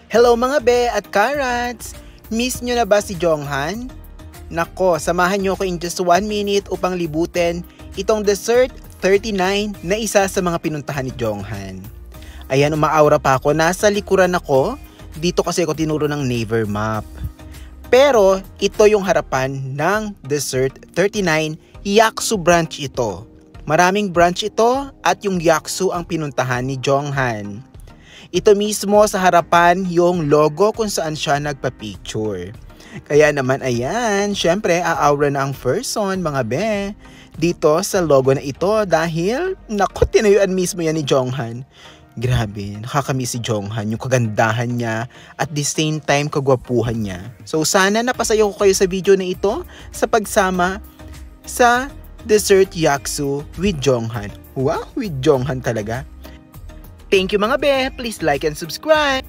Hello mga be at karats! Miss nyo na ba si Jonghan? Nako, samahan nyo ko in just 1 minute upang libutin itong Desert 39 na isa sa mga pinuntahan ni Jonghan. Ayan, umaaura pa ako. Nasa likuran ako. Dito kasi ako tinuro ng Naver map. Pero ito yung harapan ng Desert 39. Yaksu branch ito. Maraming branch ito at yung Yaksu ang pinuntahan ni Jonghan. Ito mismo sa harapan yung logo kung saan siya nagpa-picture. Kaya naman ayan, syempre aaura na ang person mga be dito sa logo na ito dahil naku, tinayuan mismo yan ni Jonghan. Grabe, nakakamiss si Jonghan, yung kagandahan niya at the same time kagwapuhan niya. So sana napasaya ko kayo sa video na ito sa pagsama sa Desert Yaksu with Jonghan. Wow, with Jonghan talaga. Thank you mga be, please like and subscribe.